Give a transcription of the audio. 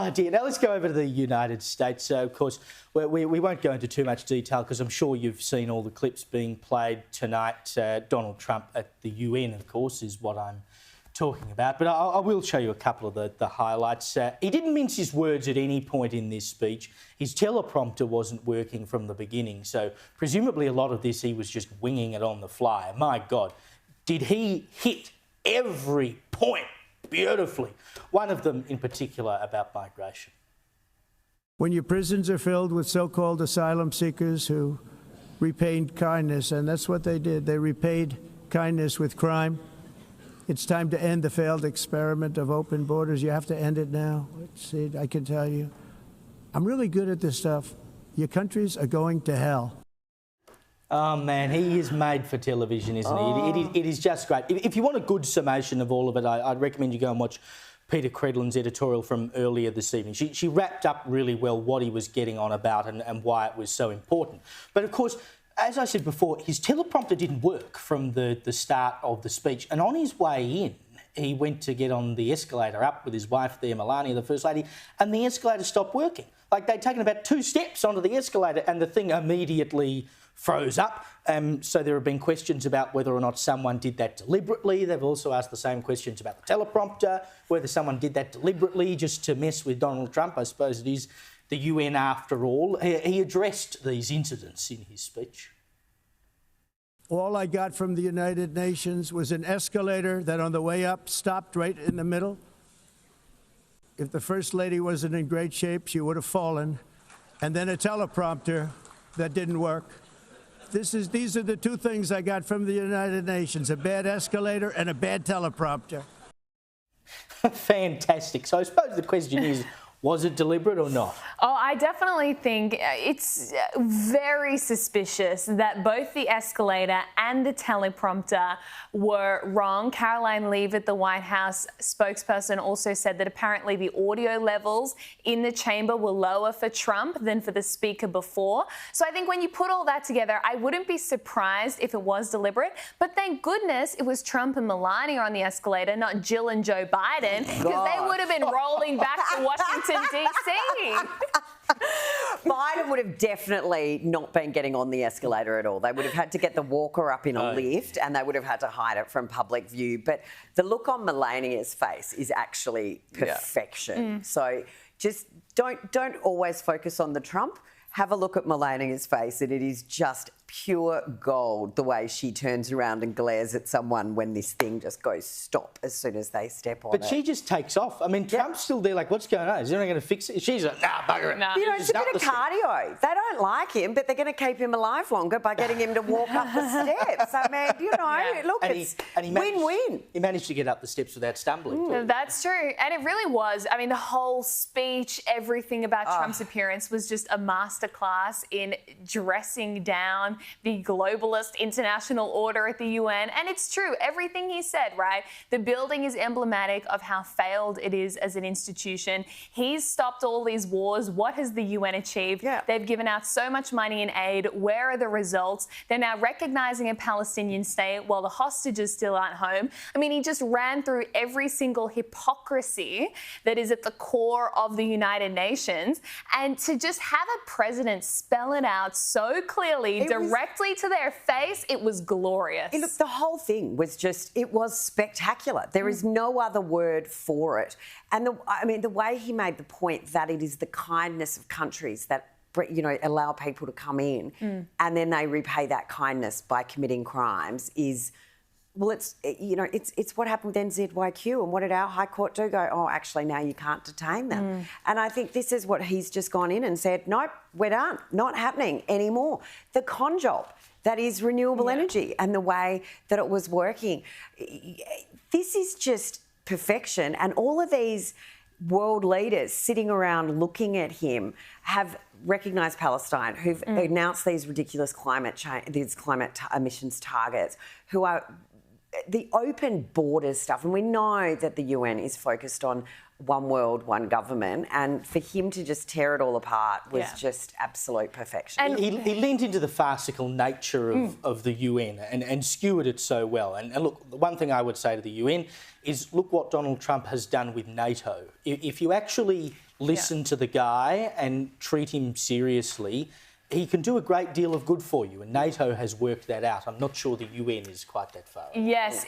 idea. Now let's go over to the United States. So, of course, we won't go into too much detail because I'm sure you've seen all the clips being played tonight. Donald Trump at the UN, of course, is what I'm talking about. But I will show you a couple of the highlights. He didn't mince his words at any point in this speech. His teleprompter wasn't working from the beginning. So presumably a lot of this he was just winging it on the fly. My God, did he hit every point beautifully? One of them in particular about migration. When your prisons are filled with so-called asylum seekers who repaid kindness, and that's what they did. They repaid kindness with crime. It's time to end the failed experiment of open borders. You have to end it now. See, I can tell you, I'm really good at this stuff. Your countries are going to hell. Oh, man, he is made for television, isn't he? It is just great. If you want a good summation of all of it, I'd recommend you go and watch Peter Credlin's editorial from earlier this evening. She wrapped up really well what he was getting on about and why it was so important. But, of course, as I said before, his teleprompter didn't work from the start of the speech. And on his way in, he went to get on the escalator up with his wife there, Melania, the First Lady, and the escalator stopped working. Like, they'd taken about 2 steps onto the escalator and the thing immediately froze up. So there have been questions about whether or not someone did that deliberately. They've also asked the same questions about the teleprompter, whether someone did that deliberately just to mess with Donald Trump. I suppose it is the UN after all. He addressed these incidents in his speech. All I got from the United Nations was an escalator that on the way up stopped right in the middle. If the First Lady wasn't in great shape, she would have fallen. And then a teleprompter that didn't work. These are the 2 things I got from the United Nations, a bad escalator and a bad teleprompter. Fantastic. So I suppose the question is, was it deliberate or not? Oh, I definitely think it's very suspicious that both the escalator and the teleprompter were wrong. Caroline Leavitt, the White House spokesperson, also said that apparently the audio levels in the chamber were lower for Trump than for the speaker before. So I think when you put all that together, I wouldn't be surprised if it was deliberate. But thank goodness it was Trump and Melania on the escalator, not Jill and Joe Biden, because they would have been rolling back to Washington DC. Biden would have definitely not been getting on the escalator at all. They would have had to get the walker up in a lift and they would have had to hide it from public view. But the look on Melania's face is actually perfection. So just don't always focus on the Trump. Have a look at Melania's face and it is just pure gold, the way she turns around and glares at someone when this thing just goes stop as soon as they step on it. But she just takes off. I mean, Trump's still there like, what's going on? Is anyone going to fix it? She's like, nah, bugger it. Nah. You know, it's a bit of cardio. They don't like him, but they're going to keep him alive longer by getting him to walk up the steps. I mean, you know, look, it's win-win. He managed to get up the steps without stumbling. That's true. And it really was. I mean, the whole speech, everything about Trump's appearance was just a masterclass in dressing down the globalist international order at the UN. And it's true, everything he said, right? The building is emblematic of how failed it is as an institution. He's stopped all these wars. What has the UN achieved? They've given out so much money in aid. Where are the results? They're now recognising a Palestinian state while the hostages still aren't home. I mean, he just ran through every single hypocrisy that is at the core of the United Nations. And to just have a president spell it out so clearly, directly to their face, it was glorious. Look, the whole thing was just, it was spectacular. There is no other word for it. And the way he made the point that it is the kindness of countries that, you know, allow people to come in and then they repay that kindness by committing crimes is, well, it's, you know, it's what happened with NZYQ. And what did our High Court do? Go, oh, actually, now you can't detain them. And I think this is what he's just gone in and said, nope, we're done. Not happening anymore. The con job that is renewable energy and the way that it was working. This is just perfection. And all of these world leaders sitting around looking at him have recognised Palestine, who've announced these ridiculous climate emissions targets, who are the open borders stuff. And we know that the UN is focused on one world, one government, and for him to just tear it all apart was just absolute perfection. And he leaned into the farcical nature of the UN and skewered it so well. And look, the one thing I would say to the UN is look what Donald Trump has done with NATO. If you actually listen to the guy and treat him seriously, he can do a great deal of good for you. And NATO has worked that out. I'm not sure the UN is quite that far. Yes.